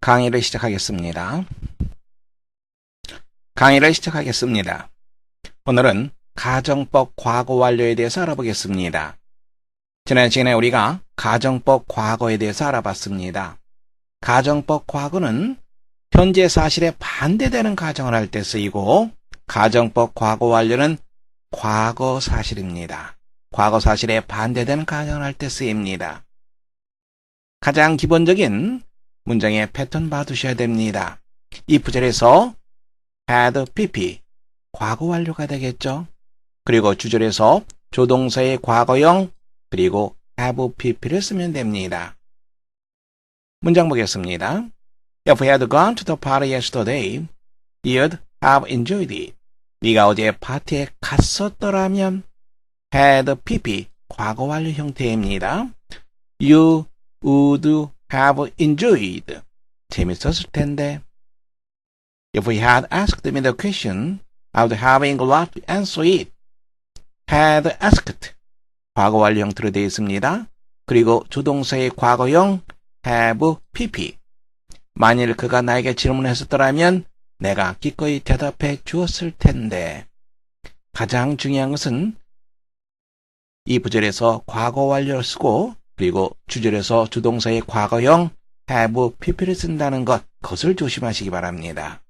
강의를 시작하겠습니다. 오늘은 가정법 과거 완료에 대해서 알아보겠습니다. 지난 시간에 우리가 가정법 과거에 대해서 알아봤습니다. 가정법 과거는 현재 사실에 반대되는 가정을 할 때 쓰이고, 가정법 과거 완료는 과거 사실입니다. 과거 사실에 반대되는 가정을 할 때 쓰입니다. 가장 기본적인 문장의 패턴 봐두셔야 됩니다. 이 부절에서 had pp, 과거 완료가 되겠죠. 그리고 주절에서 조동사의 과거형, 그리고 have pp를 쓰면 됩니다. 문장 보겠습니다. If he had gone to the party yesterday, he'd have enjoyed it. 네가 어제 파티에 갔었더라면, had pp, 과거 완료 형태입니다. You would have enjoyed. 재밌었을 텐데. If he had asked me the question, I would have loved to answer it. had asked. 과거 완료 형태로 되어 있습니다. 그리고 조동사의 과거형 have pp. 만일 그가 나에게 질문했었더라면 내가 기꺼이 대답해 주었을 텐데. 가장 중요한 것은 이 부절에서 과거 완료를 쓰고, 그리고 주절에서 주동사의 과거형 have pp를 쓴다는 것, 그것을 조심하시기 바랍니다.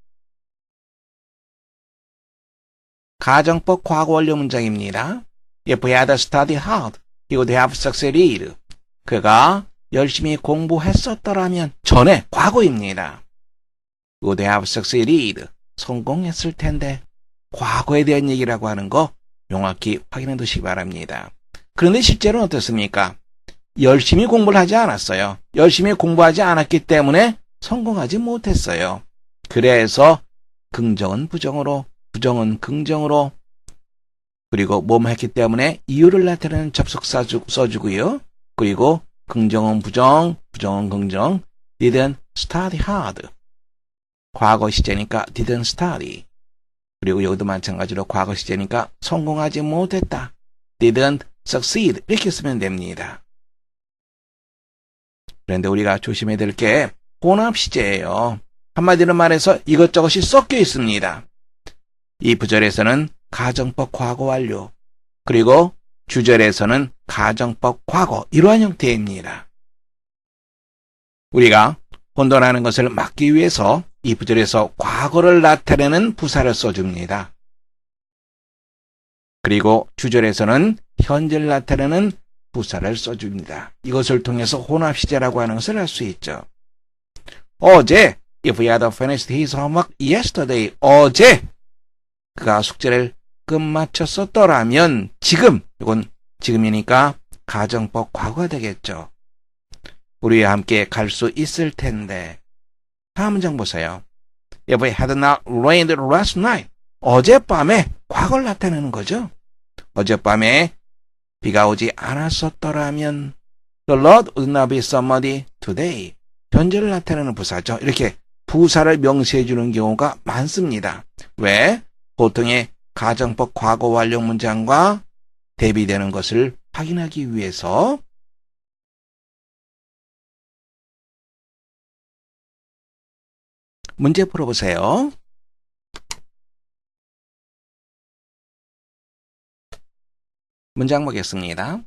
가정법 과거 완료 문장입니다. If he had studied hard, he would have succeeded. 그가 열심히 공부했었더라면, 전에 과거입니다. would have succeeded. 성공했을 텐데. 과거에 대한 얘기라고 하는 거 명확히 확인해 두시기 바랍니다. 그런데 실제로는 어떻습니까? 열심히 공부를 하지 않았어요. 열심히 공부하지 않았기 때문에 성공하지 못했어요. 그래서 긍정은 부정으로, 부정은 긍정으로, 그리고 뭐뭐 했기 때문에 이유를 나타내는 접속사 써주고요. 그리고 긍정은 부정, 부정은 긍정. didn't study hard. 과거 시제니까 didn't study. 그리고 여기도 마찬가지로 과거 시제니까 성공하지 못했다. didn't succeed. 이렇게 쓰면 됩니다. 그런데 우리가 조심해야 될 게 혼합 시제예요. 한마디로 말해서 이것저것이 섞여 있습니다. 이 부절에서는 가정법 과거 완료, 그리고 주절에서는 가정법 과거, 이러한 형태입니다. 우리가 혼돈하는 것을 막기 위해서 이 부절에서 과거를 나타내는 부사를 써줍니다. 그리고 주절에서는 현재를 나타내는 부사를 써줍니다. 이것을 통해서 혼합시제라고 하는 것을 알 수 있죠. 어제, if he had finished his homework yesterday, 어제 그가 숙제를 끝마쳤었더라면, 지금, 이건 지금이니까 가정법 과거가 되겠죠. 우리와 함께 갈 수 있을 텐데. 다음 문장 보세요. If it had not rained last night, 어젯밤에 과거를 나타내는 거죠. 어젯밤에 비가 오지 않았었더라면, the road would not be so muddy today. 현재를 나타내는 부사죠. 이렇게 부사를 명시해 주는 경우가 많습니다. 왜? 보통의 가정법 과거 완료 문장과 대비되는 것을 확인하기 위해서. 문제 풀어보세요. 문장 보겠습니다.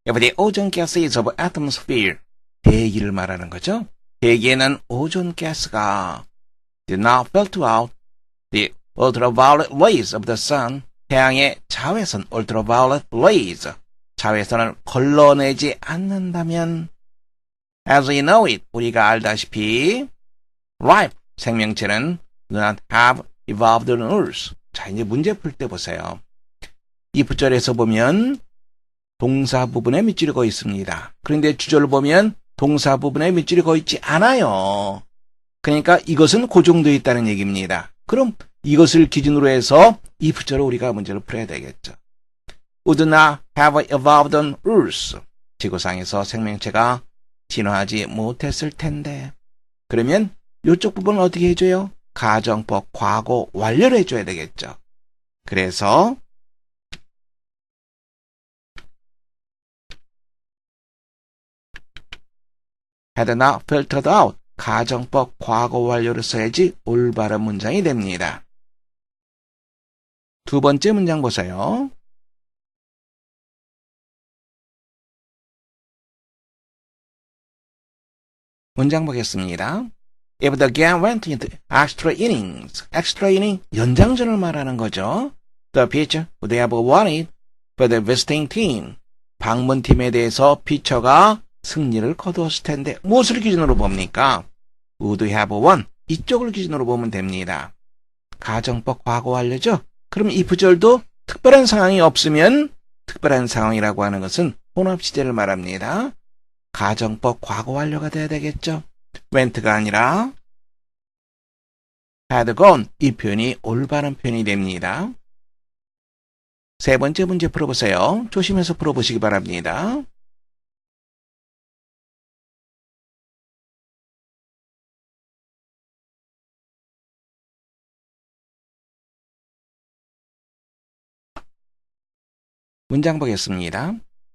If the ozone gas is of atmosphere, 대기를 말하는 거죠. 대기에는 오존 가스가 did not filter out the ultraviolet rays of the sun, 태양의 자외선 ultraviolet rays, 자외선을 걸러내지 않는다면, as we know it, 우리가 알다시피, life, 생명체는 do not have evolved on earth. 자, 이제 문제 풀 때 보세요. 이 부절에서 보면 동사 부분에 밑줄이 거 있습니다. 그런데 주절을 보면 동사 부분에 밑줄이 거 있지 않아요. 그러니까 이것은 고정되어 있다는 얘기입니다. 그럼 이것을 기준으로 해서 이 부절을 우리가 문제를 풀어야 되겠죠. Would not have evolved on earth. 지구상에서 생명체가 진화하지 못했을 텐데. 그러면 이쪽 부분은 어떻게 해줘요? 가정법 과거 완료를 해줘야 되겠죠. 그래서 had not filtered out. 가정법 과거 완료를 써야지 올바른 문장이 됩니다. 두 번째 문장 보세요. 문장 보겠습니다. If the game went into extra innings, extra inning, 연장전을 말하는 거죠. The pitcher would have won it for the visiting team. 방문팀에 대해서 피처가 승리를 거두었을 텐데 무엇을 기준으로 봅니까? would have won. 이쪽을 기준으로 보면 됩니다. 가정법 과거 완료죠? 그럼 이 부절도 특별한 상황이 없으면 특별한 상황이라고 하는 것은 혼합 시제를 말합니다. 가정법 과거 완료가 돼야 되겠죠? went가 아니라 had gone. 이 표현이 올바른 표현이 됩니다. 세 번째 문제 풀어보세요. 조심해서 풀어보시기 바랍니다. 문장 보겠습니다.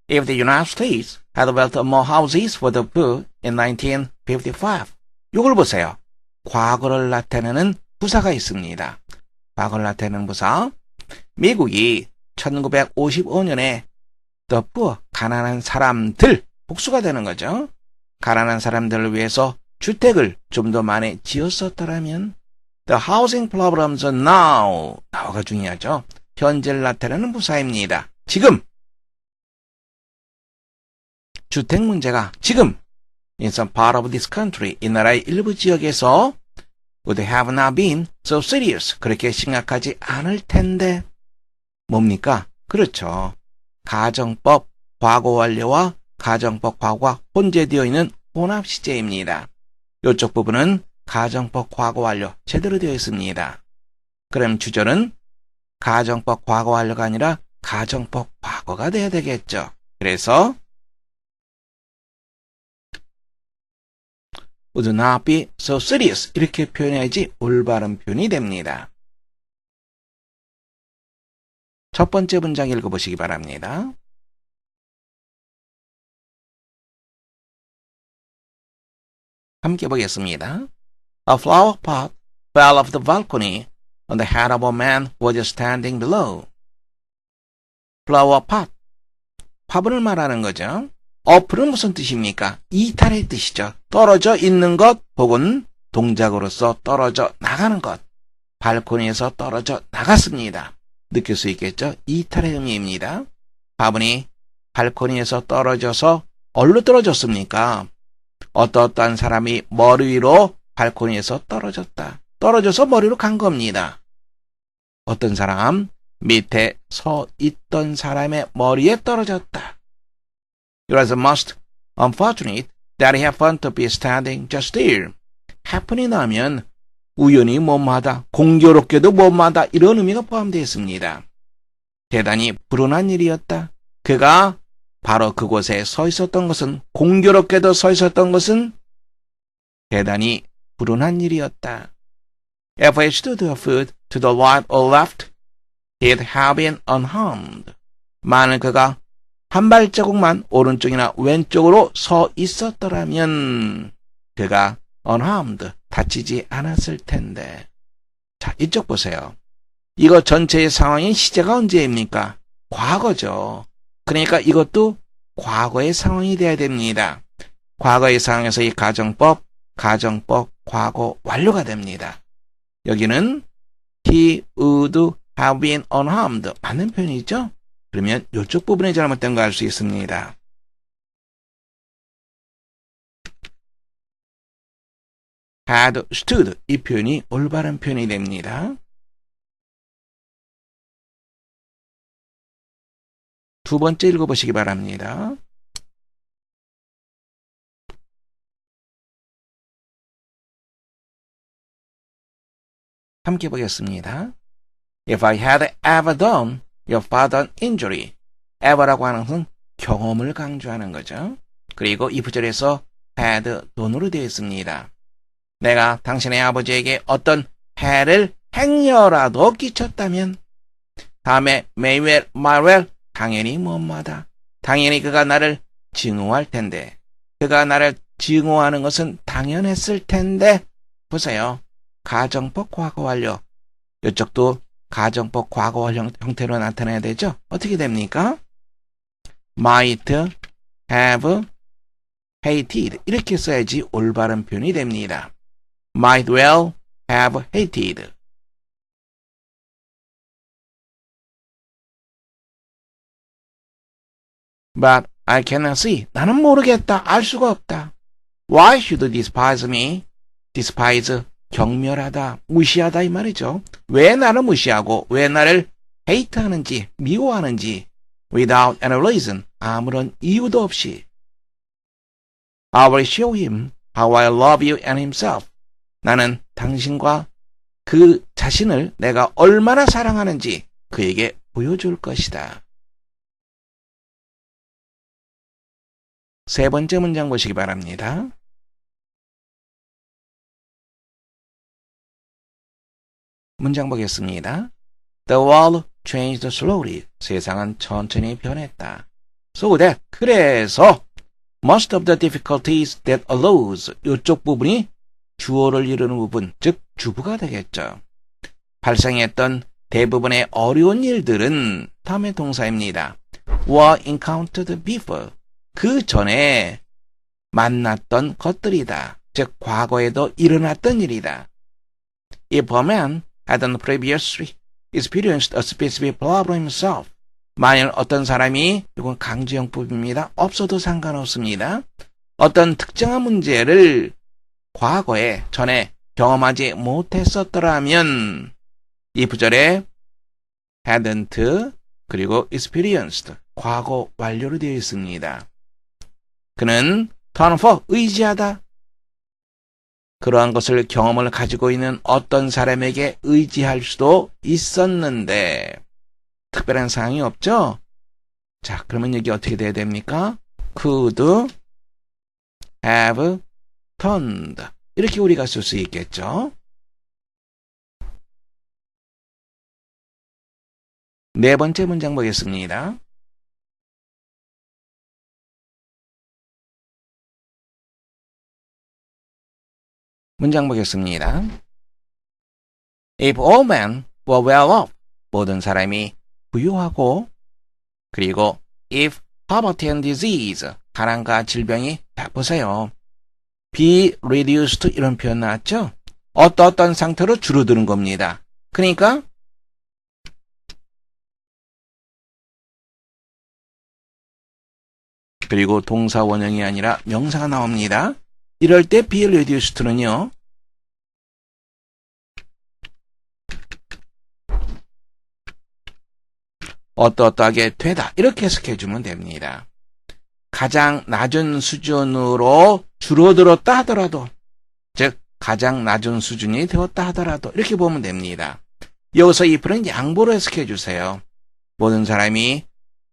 If the United States had built more houses for the poor in 1955. 이걸 보세요. 과거를 나타내는 부사가 있습니다. 과거를 나타내는 부사. 미국이 1955년에 the poor, 가난한 사람들, 복수가 되는 거죠. 가난한 사람들을 위해서 주택을 좀 더 많이 지었었더라면 the housing problems are now. now가 중요하죠. 현재를 나타내는 부사입니다. 지금 주택 문제가 지금 in some part of this country, 이 나라의 일부 지역에서 would have not been so serious. 그렇게 심각하지 않을 텐데 뭡니까? 그렇죠. 가정법 과거 완료와 가정법 과거가 혼재되어 있는 혼합 시제입니다. 이쪽 부분은 가정법 과거 완료 제대로 되어 있습니다. 그럼 주절은 가정법 과거 완료가 아니라 가정법 과거가 돼야 되겠죠. 그래서 would not be so serious 이렇게 표현해야지 올바른 표현이 됩니다. 첫 번째 문장 읽어보시기 바랍니다. 함께 보겠습니다. A flower pot fell off the balcony on the head of a man who was standing below. flower pot. 화분을 말하는 거죠. off는 무슨 뜻입니까? 이탈의 뜻이죠. 떨어져 있는 것 혹은 동작으로서 떨어져 나가는 것. 발코니에서 떨어져 나갔습니다. 느낄 수 있겠죠? 이탈의 의미입니다. 화분이 발코니에서 떨어져서 어디로 떨어졌습니까? 어떠한 사람이 머리 위로 발코니에서 떨어졌다. 떨어져서 머리로 간 겁니다. 어떤 사람? 밑에 서 있던 사람의 머리에 떨어졌다. It was most unfortunate that he happened to be standing just there. happen이 나오면 우연히 뭐마다, 공교롭게도 뭐마다 이런 의미가 포함되어 있습니다. 대단히 불운한 일이었다. 그가 바로 그곳에 서 있었던 것은, 공교롭게도 서 있었던 것은 대단히 불운한 일이었다. If he stood to foot to the right or left, he'd have been unharmed. 만일 그가 한 발자국만 오른쪽이나 왼쪽으로 서 있었더라면 그가 unharmed, 다치지 않았을 텐데. 자, 이쪽 보세요. 이거 전체의 상황인 시제가 언제입니까? 과거죠. 그러니까 이것도 과거의 상황이 돼야 됩니다. 과거의 상황에서 이 가정법 과거 완료가 됩니다. 여기는 he would have been unharmed. 맞는 표현이죠? 그러면 이쪽 부분에 잘못된 거 알 수 있습니다. had stood. 이 표현이 올바른 표현이 됩니다. 두 번째 읽어보시기 바랍니다. 함께 보겠습니다. If I had ever done your father an injury. ever라고 하는 것은 경험을 강조하는 거죠. 그리고 이 부절에서 had don으로 되어 있습니다. 내가 당신의 아버지에게 어떤 해를 행여라도 끼쳤다면 다음에 may well, might well, 당연히 뭐마다 당연히 그가 나를 증오할 텐데 그가 나를 증오하는 것은 당연했을 텐데. 보세요. 가정법 과거 완료. 이쪽도 가정법 과거 형태로 나타나야 되죠. 어떻게 됩니까? might have hated. 이렇게 써야지 올바른 표현이 됩니다. might well have hated. But I cannot see. 나는 모르겠다. 알 수가 없다. Why should you despise me? despise, 경멸하다, 무시하다 이 말이죠. 왜 나를 무시하고 왜 나를 hate하는지, 미워하는지 without any reason, 아무런 이유도 없이. I will show him how I love you and himself. 나는 당신과 그 자신을 내가 얼마나 사랑하는지 그에게 보여줄 것이다. 세 번째 문장 보시기 바랍니다. 문장 보겠습니다. The world changed slowly. 세상은 천천히 변했다. So that, 그래서 most of the difficulties that arose. 이쪽 부분이 주어를 이루는 부분, 즉 주부가 되겠죠. 발생했던 대부분의 어려운 일들은 다음의 동사입니다. were encountered before. 그 전에 만났던 것들이다. 즉 과거에도 일어났던 일이다. If a man had previously experienced a specific problem himself. 만일 어떤 사람이, 이건 강조형법입니다. 없어도 상관없습니다. 어떤 특정한 문제를 과거에 전에 경험하지 못했었더라면 이 부절에 hadn't 그리고 experienced 과거 완료로 되어 있습니다. 그는 turn for 의지하다. 그러한 것을 경험을 가지고 있는 어떤 사람에게 의지할 수도 있었는데 특별한 사항이 없죠? 자, 그러면 여기 어떻게 돼야 됩니까? could have turned. 이렇게 우리가 쓸 수 있겠죠? 네 번째 문장 보겠습니다. 문장 보겠습니다. If all men were well off, 모든 사람이 부유하고, 그리고 if poverty and disease, 가난과 질병이, 자, 보세요. be reduced 이런 표현 나왔죠? 어떤 상태로 줄어드는 겁니다. 그러니까 그리고 동사 원형이 아니라 명사가 나옵니다. 이럴 때 be reduced는요. 어떠하게 되다. 이렇게 해석해주면 됩니다. 가장 낮은 수준으로 줄어들었다 하더라도, 즉 가장 낮은 수준이 되었다 하더라도 이렇게 보면 됩니다. 여기서 if는 양보로 해석해주세요. 모든 사람이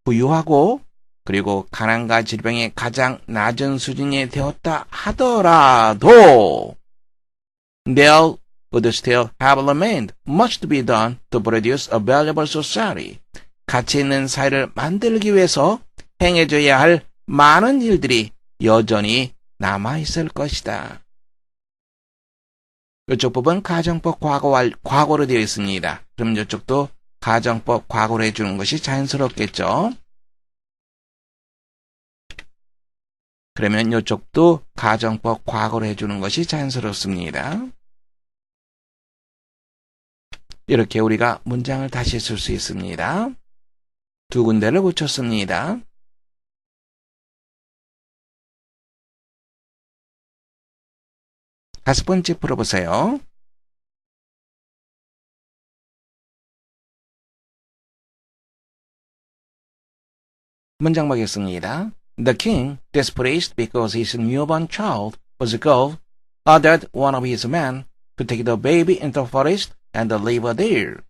부유하고 그리고 가난과 질병이 가장 낮은 수준이 되었다 하더라도 there would still have remained much to be done to produce a valuable society. 가치 있는 사회를 만들기 위해서 행해줘야 할 많은 일들이 여전히 남아있을 것이다. 이쪽 부분 가정법 과거로 되어 있습니다. 그럼 이쪽도 가정법 과거로 해주는 것이 자연스럽겠죠. 그러면 이쪽도 가정법 과거로 해주는 것이 자연스럽습니다. 이렇게 우리가 문장을 다시 쓸 수 있습니다. 두 군데를 고쳤습니다. 다섯 번째 풀어보세요. 문장 보겠습니다. The king, displeased because his newborn child was a girl, ordered one of his men to take the baby into the forest and leave her there.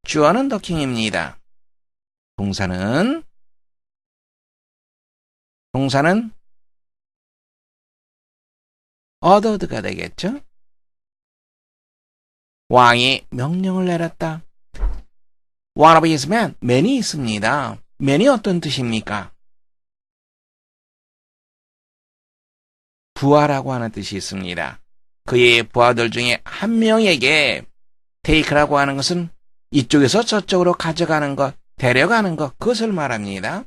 주어는 the king입니다. 동사는 ordered가 되겠죠? 왕이 명령을 내렸다. One of his men, man이 있습니다. man이 어떤 뜻입니까? 부하라고 하는 뜻이 있습니다. 그의 부하들 중에 한 명에게 take라고 하는 것은 이쪽에서 저쪽으로 가져가는 것, 데려가는 것, 그것을 말합니다.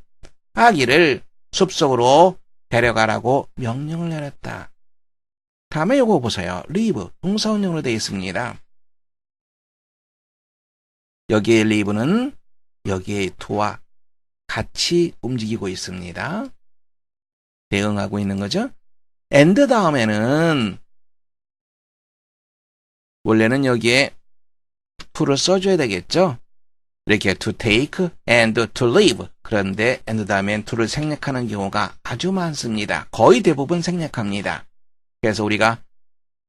아기를 숲속으로 데려가라고 명령을 내렸다. 다음에 요거 보세요. leave, 동사원형으로 되어 있습니다. 여기에 leave는 여기에 to와 같이 움직이고 있습니다. 대응하고 있는 거죠. and 다음에는 원래는 여기에 to를 써줘야 되겠죠. 이렇게 to take and to leave. 그런데 and 다음엔 to를 생략하는 경우가 아주 많습니다. 거의 대부분 생략합니다. 그래서 우리가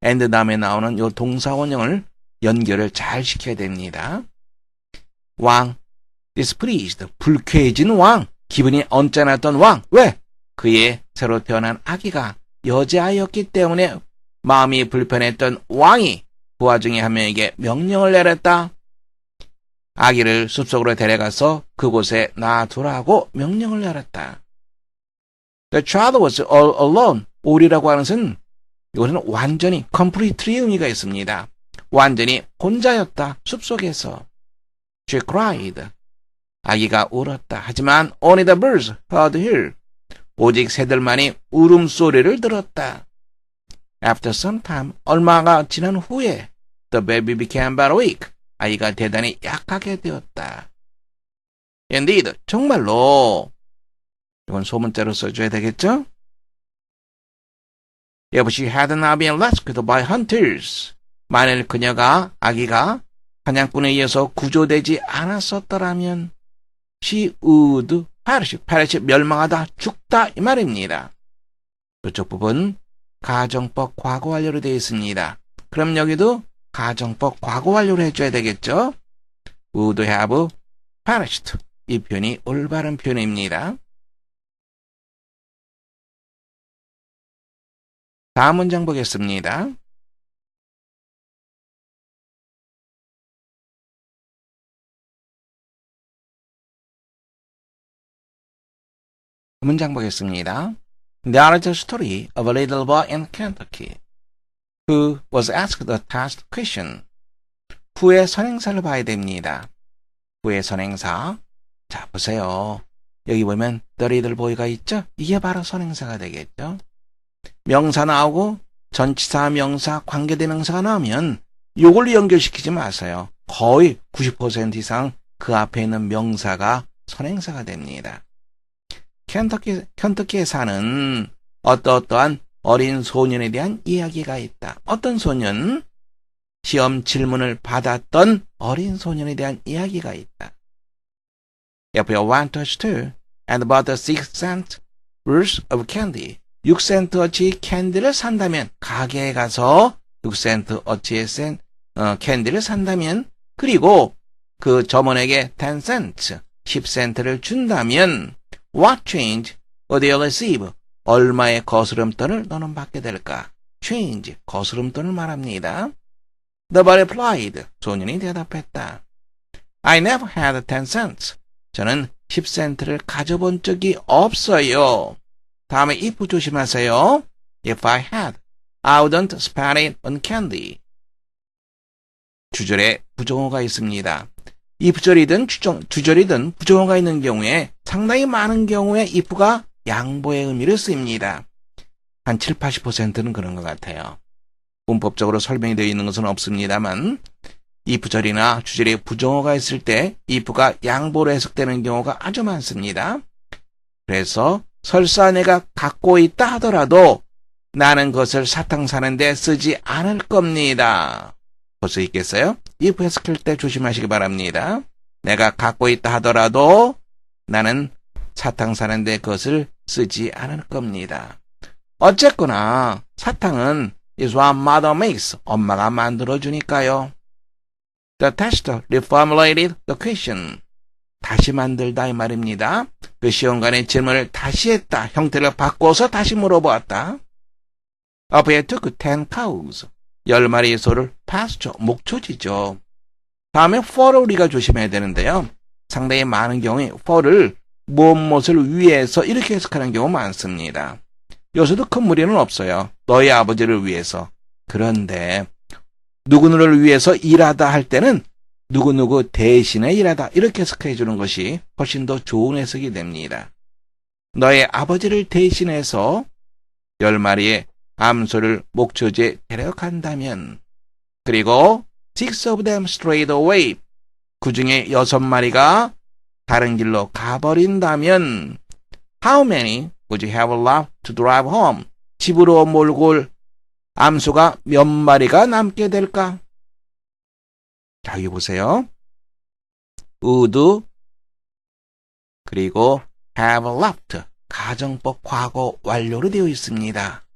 and 다음에 나오는 이 동사원형을 연결을 잘 시켜야 됩니다. 왕, displeased, 불쾌해진 왕, 기분이 언짢았던 왕. 왜? 그의 새로 태어난 아기가 여자아이였기 때문에 마음이 불편했던 왕이 부하 중에 한 명에게 명령을 내렸다. 아기를 숲속으로 데려가서 그곳에 놔두라고 명령을 내렸다. The child was all alone. all이라고 하는 것은 이것은 완전히 completely의 의미가 있습니다. 완전히 혼자였다. 숲속에서. She cried. 아기가 울었다. 하지만 only the birds heard her. 오직 새들만이 울음소리를 들었다. After some time, 얼마가 지난 후에 the baby became very weak. 아이가 대단히 약하게 되었다. Indeed, 정말로 이건 소문자로 써줘야 되겠죠? If she had not been rescued by hunters, 만일 그녀가 아기가 사냥꾼에 의해서 구조되지 않았었더라면 she would perish, 멸망하다, 죽다 이 말입니다. 그쪽 부분 가정법 과거 완료로 되어 있습니다. 그럼 여기도 가정법 과거 완료를 해줘야 되겠죠? would have perished. 이 표현이 올바른 표현입니다. 다음 문장 보겠습니다. 문장 보겠습니다. There is a story of a little boy in Kentucky who was asked a test question. 후의 선행사를 봐야 됩니다. 후의 선행사. 자, 보세요. 여기 보면 the little boy가 있죠? 이게 바로 선행사가 되겠죠? 명사 나오고 전치사, 명사, 관계대명사가 나오면 이걸로 연결시키지 마세요. 거의 90% 이상 그 앞에 있는 명사가 선행사가 됩니다. 켄터키에 사는 어떠한 어린 소년에 대한 이야기가 있다. 어떤 소년? 시험 질문을 받았던 어린 소년에 대한 이야기가 있다. If you went to a store and bought a 6-cent worth of candy, 6센트어치 캔디를 산다면, 가게에 가서 6센트어치의 캔디를 산다면, 그리고 그 점원에게 10센트, 10센트를 준다면, what change would you receive? 얼마의 거스름돈을 너는 받게 될까? change, 거스름돈을 말합니다. The boy replied, 소년이 대답했다. I never had 10 cents. 저는 10센트를 가져본 적이 없어요. 다음에 if 조심하세요. If I had, I wouldn't spend it on candy. 주절에 부정어가 있습니다. if절이든 주절이든 부정어가 있는 경우에 상당히 많은 경우에 if가 양보의 의미를 쓰입니다. 한 7, 80%는 그런 것 같아요. 문법적으로 설명이 되어 있는 것은 없습니다만 if절이나 주절에 부정어가 있을 때 if가 양보로 해석되는 경우가 아주 많습니다. 그래서 설사 내가 갖고 있다 하더라도 나는 그것을 사탕 사는데 쓰지 않을 겁니다. 볼 수 있겠어요? if 해석할 때 조심하시기 바랍니다. 내가 갖고 있다 하더라도 나는 사탕 사는데 그것을 쓰지 않을 겁니다. 어쨌거나 사탕은 is what mother makes. 엄마가 만들어주니까요. The tester reformulated the question. 다시 만들다 이 말입니다. 그 시험관의 질문을 다시 했다. 형태를 바꿔서 다시 물어보았다. A bear took 10 cows. 10마리의 소를 pasture, 목초지죠. 다음에 for를 우리가 조심해야 되는데요. 상당히 많은 경우에 for를 무엇을 위해서 이렇게 해석하는 경우 많습니다. 여기서도 큰 무리는 없어요. 너희 아버지를 위해서. 그런데 누구누구를 위해서 일하다 할 때는 누구누구 대신에 일하다 이렇게 해석해 주는 것이 훨씬 더 좋은 해석이 됩니다. 너의 아버지를 대신해서 10마리의 암소를 목초지에 데려간다면, 그리고 6 of them strayed away, 그 중에 6마리가 다른 길로 가버린다면 How many would you have left to drive home? 집으로 몰고 올 암소가 몇 마리가 남게 될까? 자, 여기 보세요. would 그리고 have left, 가정법 과거 완료로 되어 있습니다.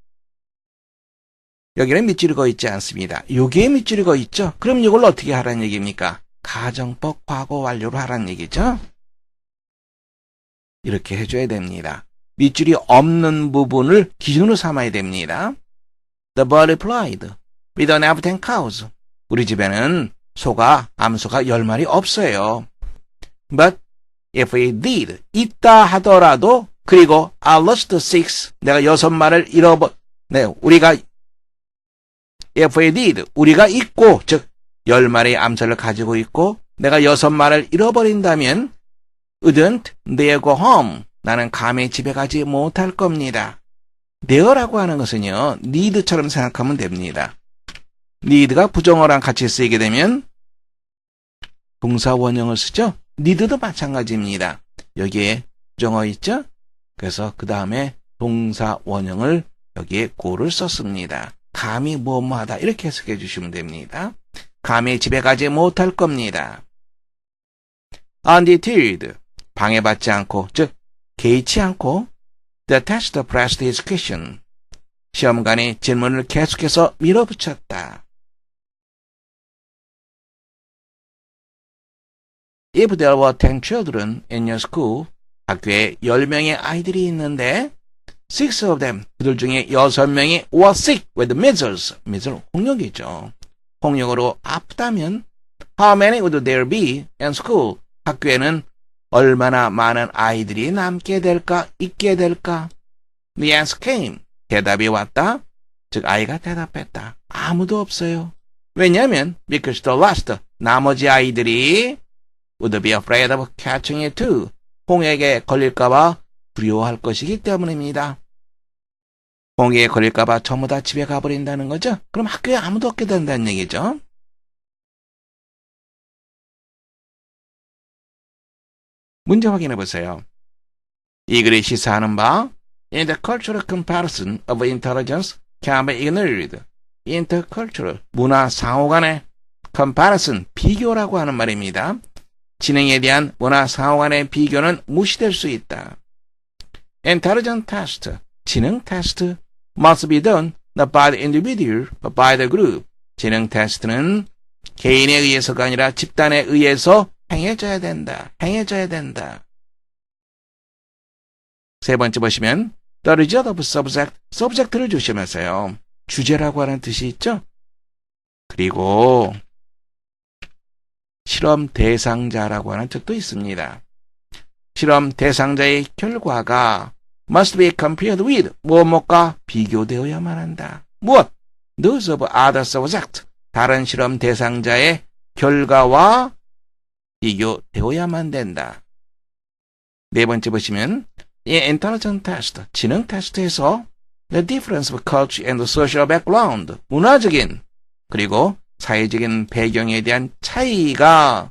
여기는 밑줄이 거 있지 않습니다. 여기에 밑줄이 거 있죠? 그럼 이걸 어떻게 하라는 얘기입니까? 가정법 과거 완료로 하라는 얘기죠? 이렇게 해줘야 됩니다. 밑줄이 없는 부분을 기준으로 삼아야 됩니다. The bird replied, We don't have 10 cows. 우리 집에는 암소가 10마리 없어요. But if we did, 있다 하더라도, 그리고 I lost 6, 내가 6마리를 if we did, 우리가 있고, 즉 10마리의 암소를 가지고 있고 내가 6마리를 잃어버린다면 wouldn't they go home? 나는 감히 집에 가지 못할 겁니다. there라고 하는 것은요, need처럼 생각하면 됩니다. need가 부정어랑 같이 쓰이게 되면 동사 원형을 쓰죠. need도 마찬가지입니다. 여기에 부정어 있죠? 그래서 그 다음에 동사 원형을 여기에 go를 썼습니다. 감히 뭐뭐하다 이렇게 해석해 주시면 됩니다. 감히 집에 가지 못할 겁니다. Undeterred, 방해받지 않고, 즉 개의치 않고 The test pressed his question, 시험관이 질문을 계속해서 밀어붙였다. If there were 10 children in your school, 학교에 10명의 아이들이 있는데 6 of them, 그들 중에 6명이 were sick with measles, measles 홍역이죠. 홍역으로 아프다면 How many would there be in school? 학교에는 얼마나 많은 아이들이 남게 될까, 있게 될까? The answer came. 대답이 왔다. 즉 아이가 대답했다. 아무도 없어요. 왜냐하면 because the last, 나머지 아이들이 would be afraid of catching it too. 홍역에 걸릴까봐 두려워할 것이기 때문입니다. 홍역에 걸릴까봐 전부 다 집에 가버린다는 거죠. 그럼 학교에 아무도 없게 된다는 얘기죠. 문제 확인해 보세요. 이 글이 시사하는 바 intercultural comparison of intelligence can be ignored. intercultural, 문화 상호 간의 comparison, 비교라고 하는 말입니다. 지능에 대한 문화 상호 간의 비교는 무시될 수 있다. intelligence test, 지능 테스트 must be done not by the individual but by the group. 지능 테스트는 개인에 의해서가 아니라 집단에 의해서 행해져야 된다. 세 번째 보시면 the result of subject, subject를 조심하세요. 주제라고 하는 뜻이 있죠. 그리고 실험 대상자라고 하는 뜻도 있습니다. 실험 대상자의 결과가 must be compared with 무엇과 비교되어야만 한다. 무엇? Those of other subject, 다른 실험 대상자의 결과와 비교되어야만 된다. 네 번째 보시면 이 intelligence test, 지능 테스트에서 the difference of culture and social background, 문화적인 그리고 사회적인 배경에 대한 차이가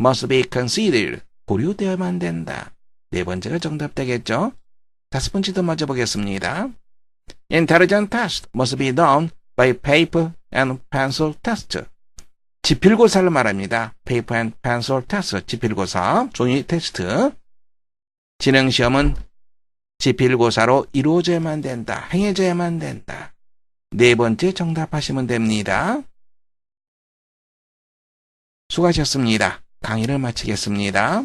must be considered, 고려되어야만 된다. 네 번째가 정답 되겠죠. 다섯 번째도 먼저 보겠습니다. Intelligence test must be done by paper and pencil test. 지필고사를 말합니다. paper and pencil test, 지필고사, 종이 테스트. 지능시험은 지필고사로 이루어져야만 된다. 행해져야만 된다. 네 번째 정답하시면 됩니다. 수고하셨습니다. 강의를 마치겠습니다.